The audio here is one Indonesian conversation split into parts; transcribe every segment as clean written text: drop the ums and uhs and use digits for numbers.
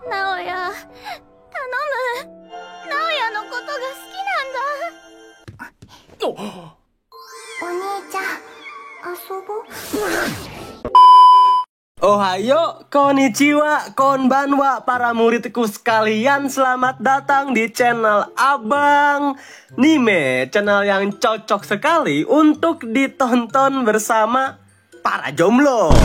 直哉、頼む。直哉のことが好きなんだ。お兄ちゃん、遊ぼう。Ohayo, konnichiwa, konbanwa para muridku sekalian. Selamat datang di channel Abang Nime, channel yang cocok sekali untuk ditonton bersama para jomblo.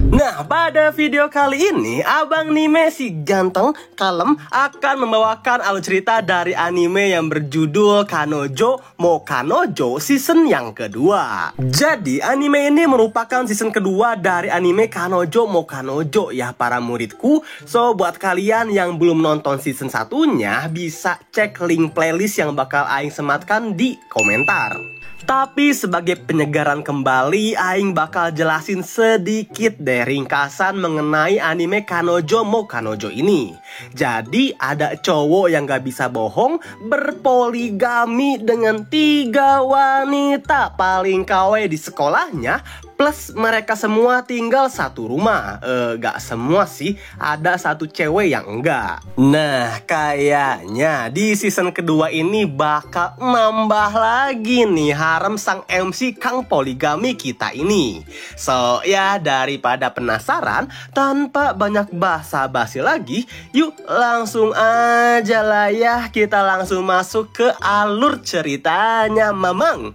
Nah, pada video kali ini Abang Nime si ganteng kalem akan membawakan alur cerita dari anime yang berjudul Kanojo mo Kanojo season yang kedua. Jadi anime ini merupakan season kedua dari anime Kanojo mo Kanojo ya para muridku. So buat kalian yang belum nonton season satunya bisa cek link playlist yang bakal Aing sematkan di komentar. Tapi sebagai penyegaran kembali, Aing bakal jelasin sedikit deh ringkasan mengenai anime Kanojo mo Kanojo ini. Jadi ada cowok yang gak bisa bohong, berpoligami dengan 3 wanita paling kawe di sekolahnya. Plus mereka semua tinggal satu rumah. Gak semua sih, ada satu cewek yang enggak. Nah kayaknya di season kedua ini bakal nambah lagi nih harem sang MC Kang Poligami kita ini. So ya daripada penasaran, tanpa banyak basa-basi lagi, yuk langsung aja lah ya, kita langsung masuk ke alur ceritanya mamang.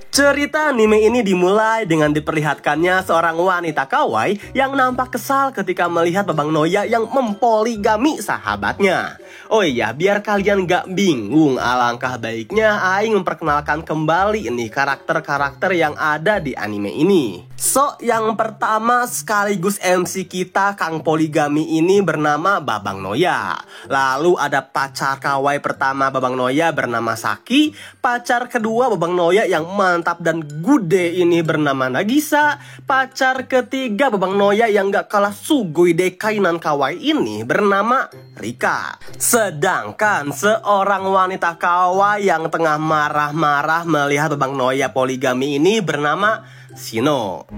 Cerita anime ini dimulai dengan diperlihatkannya seorang wanita kawaii yang nampak kesal ketika melihat Babang Noya yang mempoligami sahabatnya. Oh iya, biar kalian gak bingung, alangkah baiknya Aing memperkenalkan kembali nih karakter-karakter yang ada di anime ini. So, yang pertama sekaligus MC kita Kang Poligami ini bernama Babang Noya. Lalu ada pacar kawaii pertama Babang Noya bernama Saki. Pacar kedua Babang Noya yang mantap dan gude ini bernama Nagisa. Pacar ketiga Babang Noya yang gak kalah sugoi dekai nan kawaii ini bernama Rika. Sedangkan seorang wanita kawaii yang tengah marah-marah melihat Babang Noya poligami ini bernama Shino.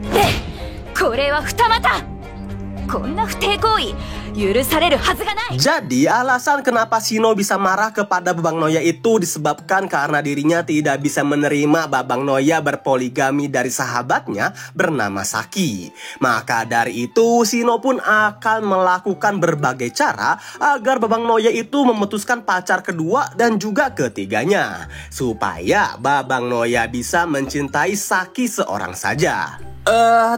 Jadi alasan kenapa Shino bisa marah kepada Babang Noya itu disebabkan karena dirinya tidak bisa menerima Babang Noya berpoligami dari sahabatnya bernama Saki. Maka dari itu Shino pun akan melakukan berbagai cara agar Babang Noya itu memutuskan pacar kedua dan juga ketiganya, supaya Babang Noya bisa mencintai Saki seorang saja.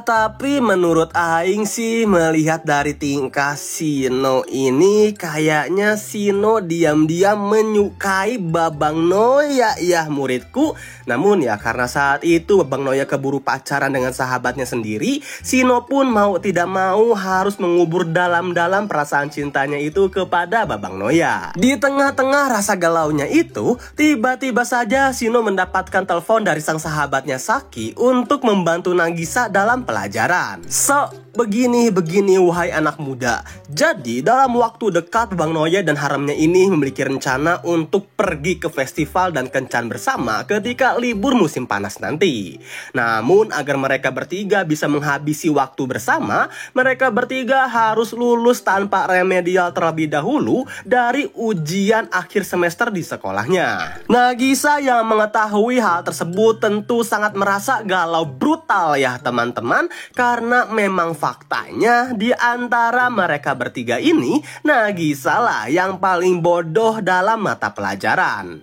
Tapi menurut Aing sih melihat dari tingkah Shino ini, kayaknya Shino diam-diam menyukai Babang Noya ya muridku. Namun ya karena saat itu Babang Noya keburu pacaran dengan sahabatnya sendiri, Shino pun mau tidak mau harus mengubur dalam-dalam perasaan cintanya itu kepada Babang Noya. Di tengah-tengah rasa galaunya itu, tiba-tiba saja Shino mendapatkan telepon dari sang sahabatnya Saki untuk membantu Nagisa dalam pelajaran. So, begini wahai anak muda. Jadi dalam waktu dekat Babang Noya dan haremnya ini memiliki rencana untuk pergi ke festival dan kencan bersama ketika libur musim panas nanti. Namun agar mereka bertiga bisa menghabisi waktu bersama, mereka bertiga harus lulus tanpa remedial terlebih dahulu dari ujian akhir semester di sekolahnya. Nagisa yang mengetahui hal tersebut tentu sangat merasa galau brutal ya teman-teman, karena memang faktanya di antara mereka bertiga ini Nagisa lah yang paling bodoh dalam mata pelajaran.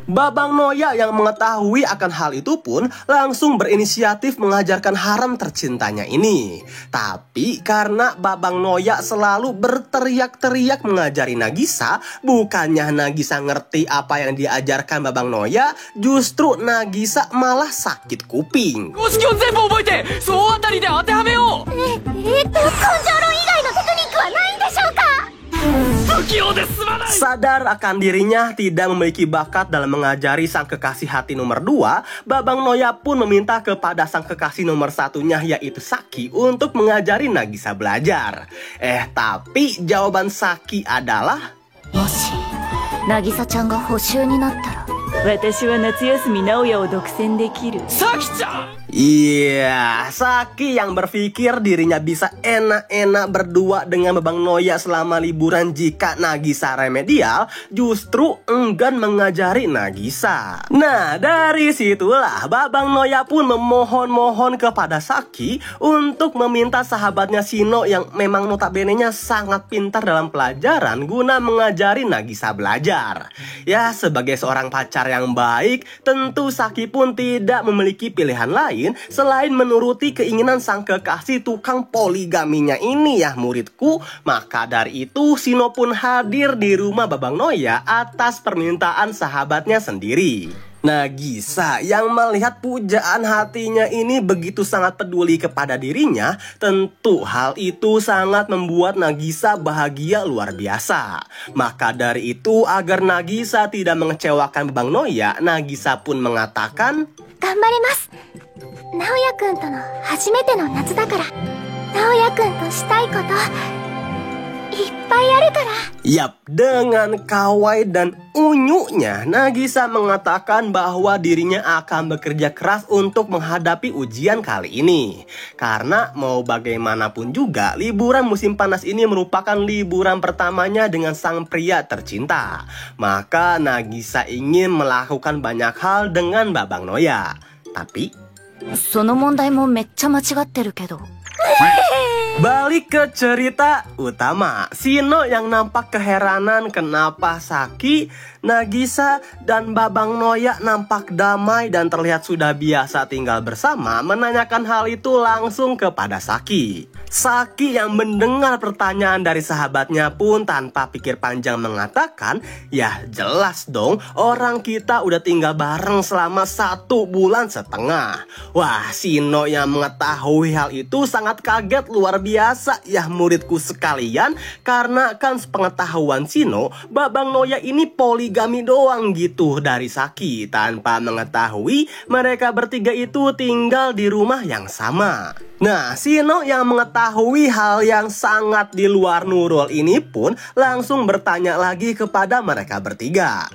Babang Noya yang mengetahui akan hal itu pun langsung berinisiatif mengajarkan harem tercintanya ini. Tapi karena Babang Noya selalu berteriak-teriak mengajari Nagisa, bukannya Nagisa ngerti apa yang diajarkan Babang Noya, justru Nagisa malah sakit kuping. Sadar akan dirinya tidak memiliki bakat dalam mengajari sang kekasih hati nomor 2, Babang Noya pun meminta kepada sang kekasih nomor 1-nya yaitu Saki untuk mengajari Nagisa belajar. Tapi jawaban Saki adalah, 私は夏休み直哉を独占できる。 Iya, Saki yang berpikir dirinya bisa enak-enak berdua dengan Babang Noya selama liburan jika Nagisa remedial justru enggan mengajari Nagisa. Nah, dari situlah Babang Noya pun memohon-mohon kepada Saki untuk meminta sahabatnya Shino yang memang notabene-nya sangat pintar dalam pelajaran guna mengajari Nagisa belajar. Ya, sebagai seorang pacar yang baik, tentu Saki pun tidak memiliki pilihan lain selain menuruti keinginan sang kekasih tukang poligaminya ini ya muridku. Maka dari itu Shino pun hadir di rumah Babang Noya atas permintaan sahabatnya sendiri. Nagisa yang melihat pujaan hatinya ini begitu sangat peduli kepada dirinya, tentu hal itu sangat membuat Nagisa bahagia luar biasa. Maka dari itu agar Nagisa tidak mengecewakan Babang Noya, Nagisa pun mengatakan, 頑張ります。直哉くんとの初めての夏だから、直哉くんとしたいこといっぱいあるから。 Yap, dengan kawai dan unyunya Nagisa mengatakan bahwa dirinya akan bekerja keras untuk menghadapi ujian kali ini. Karena mau bagaimanapun juga liburan musim panas ini merupakan liburan pertamanya dengan sang pria tercinta. Maka Nagisa ingin melakukan banyak hal dengan Babang Noya. Tapi その問題もめっちゃ間違ってるけど。 balik ke cerita utama, Shino yang nampak keheranan kenapa Saki, Nagisa, dan Babang Noya nampak damai dan terlihat sudah biasa tinggal bersama menanyakan hal itu langsung kepada Saki. Saki yang mendengar pertanyaan dari sahabatnya pun tanpa pikir panjang mengatakan, ya jelas dong orang kita udah tinggal bareng selama 1 bulan setengah. Wah, Shino yang mengetahui hal itu sangat kaget luar biasa ya muridku sekalian. Karena kan sepengetahuan Shino, Babang Noya ini poligami doang gitu dari Saki, tanpa mengetahui mereka bertiga itu tinggal di rumah yang sama. Nah, Shino yang mengetahui hal yang sangat di luar Nurul ini pun langsung bertanya lagi kepada mereka bertiga.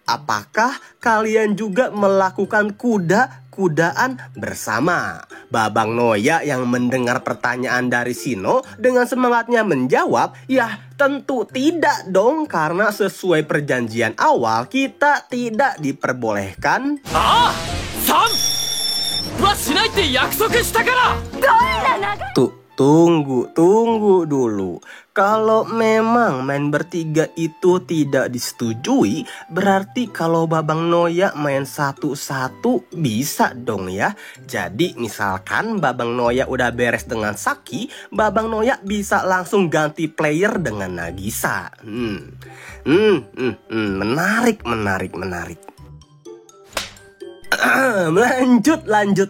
Apakah kalian juga melakukan kuda-kudaan bersama? Babang Noya yang mendengar pertanyaan dari Shino dengan semangatnya menjawab, ya tentu tidak dong, karena sesuai perjanjian awal kita tidak diperbolehkan. Tunggu dulu. Kalau memang main bertiga itu tidak disetujui, berarti kalau Babang Noya main satu-satu bisa dong ya. Jadi misalkan Babang Noya udah beres dengan Saki, Babang Noya bisa langsung ganti player dengan Nagisa. Menarik.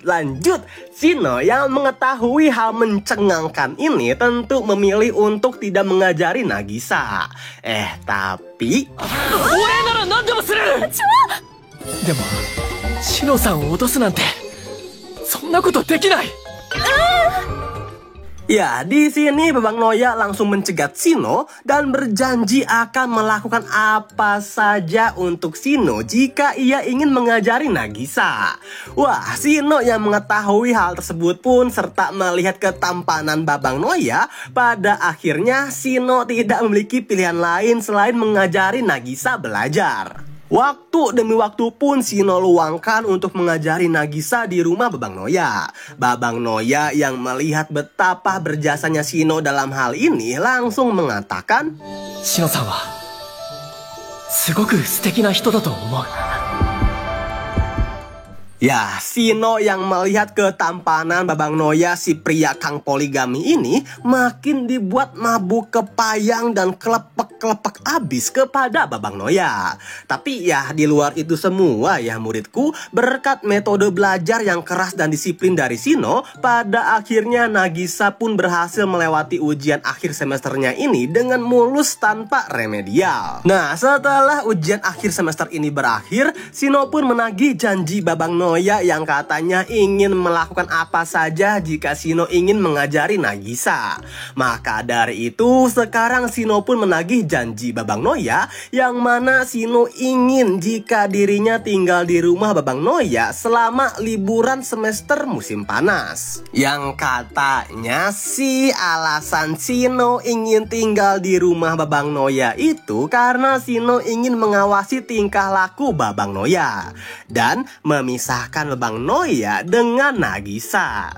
Lanjut. Shino yang mengetahui hal mencengangkan ini tentu memilih untuk tidak mengajari Nagisa. Tapi でも、シノさんを落とすなんて、そんなことできない。 ya, di sini Babang Noya langsung mencegat Shino dan berjanji akan melakukan apa saja untuk Shino jika ia ingin mengajari Nagisa. Wah, Shino yang mengetahui hal tersebut pun serta melihat ketampanan Babang Noya, pada akhirnya Shino tidak memiliki pilihan lain selain mengajari Nagisa belajar. Waktu demi waktu pun Shino luangkan untuk mengajari Nagisa di rumah Babang Noya. Babang Noya yang melihat betapa berjasanya Shino dalam hal ini langsung mengatakan, シノさんは、すごく素敵な人だと思う。 Ya, Shino yang melihat ketampanan Babang Noya, si pria kang poligami ini, makin dibuat mabuk kepayang dan kelepek-kelepek abis kepada Babang Noya. Tapi ya di luar itu semua ya muridku, berkat metode belajar yang keras dan disiplin dari Shino, pada akhirnya Nagisa pun berhasil melewati ujian akhir semesternya ini dengan mulus tanpa remedial. Nah, setelah ujian akhir semester ini berakhir, Shino pun menagih janji Babang Noya Noya yang katanya ingin melakukan apa saja jika Shino ingin mengajari Nagisa. Maka dari itu sekarang Shino pun menagih janji Babang Noya, yang mana Shino ingin jika dirinya tinggal di rumah Babang Noya selama liburan semester musim panas. Yang katanya sih alasan Shino ingin tinggal di rumah Babang Noya itu karena Shino ingin mengawasi tingkah laku Babang Noya dan memisahkan Babang Noya dengan Nagisa.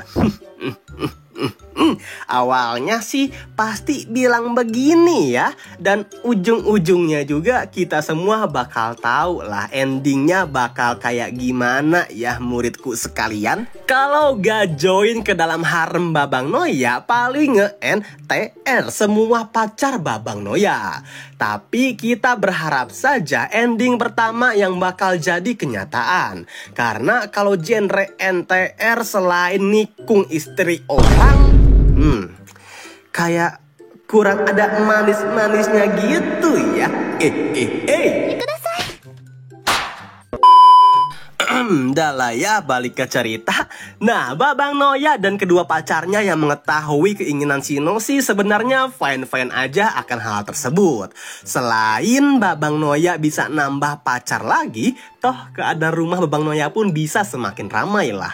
Awalnya sih pasti bilang begini ya, dan ujung-ujungnya juga kita semua bakal tahu lah endingnya bakal kayak gimana ya muridku sekalian. Kalau gak join ke dalam harem Babang Noya paling nge-NTR semua pacar Babang Noya. Tapi kita berharap saja ending pertama yang bakal jadi kenyataan. Karena kalau genre NTR selain nikung istri orang, kayak kurang ada manis-manisnya gitu ya. Dah lah ya, balik ke cerita. Nah, Babang Noya dan kedua pacarnya yang mengetahui keinginan Shino sih sebenarnya fine-fine aja akan hal tersebut. Selain Babang Noya bisa nambah pacar lagi, toh keadaan rumah Babang Noya pun bisa semakin ramai lah.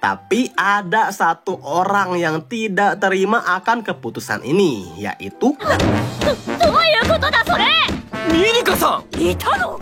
Tapi ada satu orang yang tidak terima akan keputusan ini, yaitu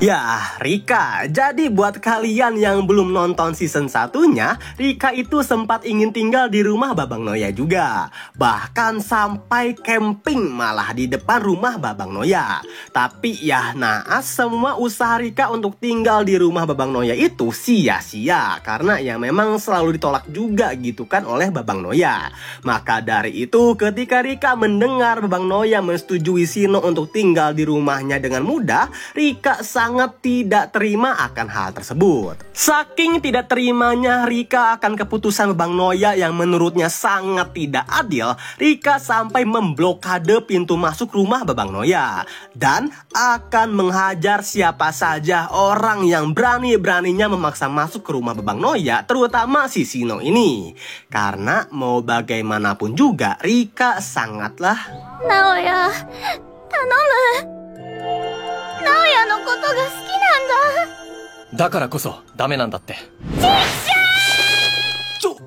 ya, Rika. Jadi buat kalian yang belum nonton season 1-nya, Rika itu sempat ingin tinggal di rumah Babang Noya juga. Bahkan sampai camping malah di depan rumah Babang Noya. Tapi ya naas, semua usaha Rika untuk tinggal di rumah Babang Noya itu sia-sia. Karena ya memang selalu ditolak juga gitu kan oleh Babang Noya. Maka dari itu ketika Rika mendengar Babang Noya menyetujui Shino untuk tinggal di rumahnya dengan mudah, Rika sangat tidak terima akan hal tersebut. Saking tidak terimanya Rika akan keputusan Babang Noya yang menurutnya sangat tidak adil, Rika sampai memblokade pintu masuk rumah Babang Noya dan akan menghajar siapa saja orang yang berani-beraninya memaksa masuk ke rumah Babang Noya, terutama si Shino ini. Karena mau bagaimanapun juga Rika sangatlah Naoya, tanomu. Naoya no koto ga suki nanda. だからこそダメなんだって。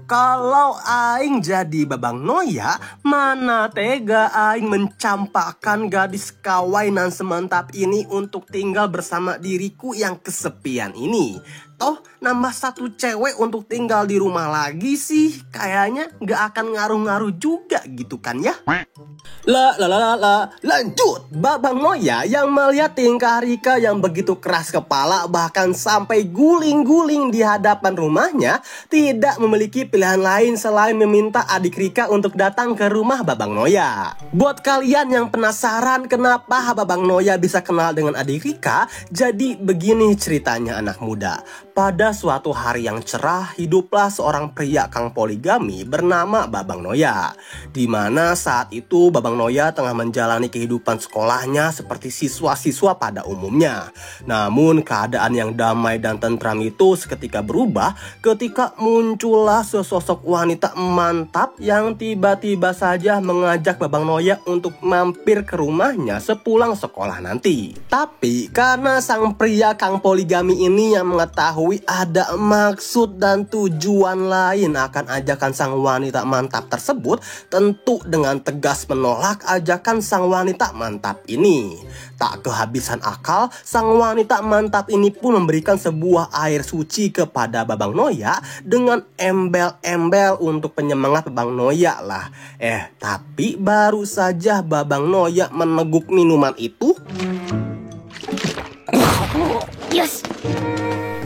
Kalau Aing jadi Babang Noya, mana tega Aing mencampakkan gadis kawainan semantap ini untuk tinggal bersama diriku yang kesepian ini. Toh nambah satu cewek untuk tinggal di rumah lagi sih kayaknya gak akan ngaruh-ngaruh juga gitu kan ya. Lanjut, Babang Noya yang melihat tingkah Rika yang begitu keras kepala bahkan sampai guling-guling di hadapan rumahnya, tidak memiliki pilihan lain selain meminta adik Rika untuk datang ke rumah Babang Noya. Buat kalian yang penasaran kenapa Babang Noya bisa kenal dengan adik Rika, jadi begini ceritanya anak muda. Pada suatu hari yang cerah, hiduplah seorang pria kang poligami bernama Babang Noya. Dimana saat itu Babang Noya tengah menjalani kehidupan sekolahnya seperti siswa-siswa pada umumnya. Namun keadaan yang damai dan tentram itu seketika berubah ketika muncullah sesosok wanita mantap yang tiba-tiba saja mengajak Babang Noya untuk mampir ke rumahnya sepulang sekolah nanti. Tapi karena sang pria kang poligami ini yang mengetahui ada maksud dan tujuan lain akan ajakan sang wanita mantap tersebut, tentu dengan tegas menolak ajakan sang wanita mantap ini. Tak kehabisan akal, sang wanita mantap ini pun memberikan sebuah air suci kepada Babang Noya dengan embel-embel untuk penyemangat Babang Noya lah. Tapi baru saja Babang Noya meneguk minuman itu, Yosh.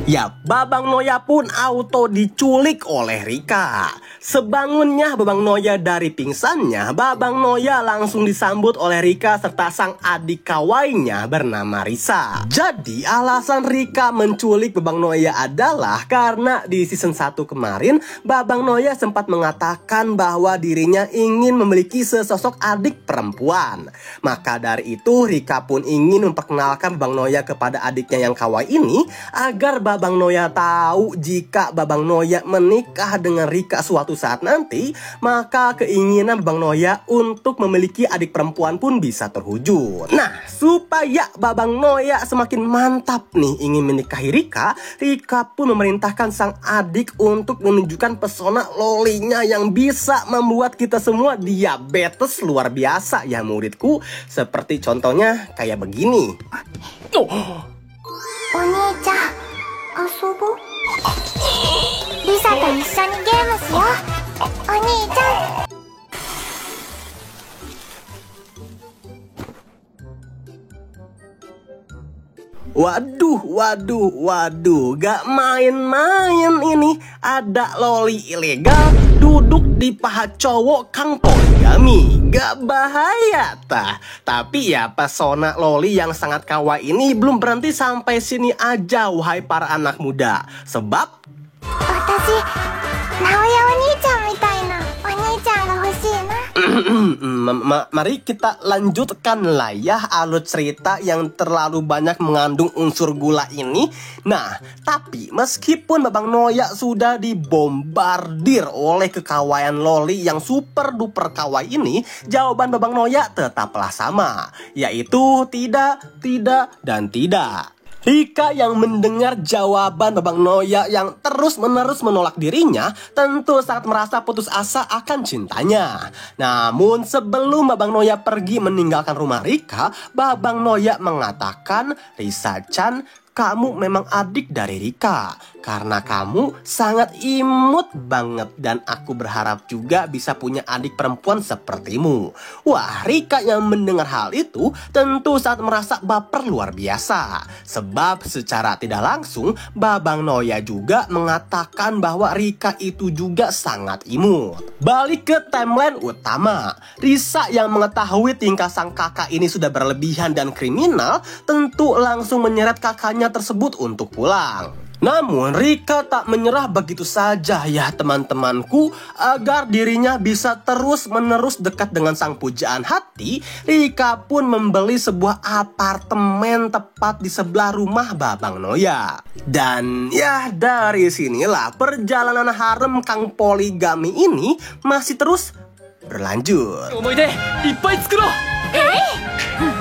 ya, Babang Noya pun auto diculik oleh Rika. Sebangunnya Babang Noya dari pingsannya, Babang Noya langsung disambut oleh Rika serta sang adik kawainya bernama Risa. Jadi alasan Rika menculik Babang Noya adalah karena di season 1 kemarin Babang Noya sempat mengatakan bahwa dirinya ingin memiliki sesosok adik perempuan. Maka dari itu Rika pun ingin memperkenalkan Babang Noya kepada adiknya yang kawaii ini agar Babang Noya tahu jika Babang Noya menikah dengan Rika suatu saat nanti, maka keinginan Babang Noya untuk memiliki adik perempuan pun bisa terwujud. Nah, supaya Babang Noya semakin mantap nih ingin menikahi Rika, Rika pun memerintahkan sang adik untuk menunjukkan pesona lolinya yang bisa membuat kita semua diabetes luar biasa ya muridku. Seperti contohnya kayak begini. お兄ちゃん、遊ぼう。リサと一緒にゲームしよう。お兄ちゃん。 Waduh, gak main-main ini. Ada loli ilegal duduk di paha cowok kang poligami. Gak bahaya tah. Tapi ya pesona loli yang sangat kawaii ini belum berhenti sampai sini aja wahai para anak muda. Sebab 私、直哉お兄ちゃんみたいなお兄ちゃんが欲しいな。 Mari kita lanjutkan lah ya alur cerita yang terlalu banyak mengandung unsur gula ini. Nah, tapi meskipun Babang Noya sudah dibombardir oleh kekawaian loli yang super duper kawaii ini, jawaban Babang Noya tetaplah sama, yaitu tidak, dan tidak. Rika yang mendengar jawaban Babang Noya yang terus-menerus menolak dirinya tentu sangat merasa putus asa akan cintanya. Namun sebelum Babang Noya pergi meninggalkan rumah Rika, Babang Noya mengatakan, "Risa-chan, kamu memang adik dari Rika karena kamu sangat imut banget dan aku berharap juga bisa punya adik perempuan sepertimu." Wah, Rika yang mendengar hal itu tentu sangat merasa baper luar biasa. Sebab secara tidak langsung Babang Noya juga mengatakan bahwa Rika itu juga sangat imut. Balik ke timeline utama. Risa yang mengetahui tingkah sang kakak ini sudah berlebihan dan kriminal tentu langsung menyeret kakaknya tersebut untuk pulang. Namun Rika tak menyerah begitu saja ya teman-temanku. Agar dirinya bisa terus-menerus dekat dengan sang pujaan hati, Rika pun membeli sebuah apartemen tepat di sebelah rumah Babang Noya. Dan ya dari sinilah perjalanan harem kang poligami ini masih terus berlanjut. 思い出いっぱい作ろう。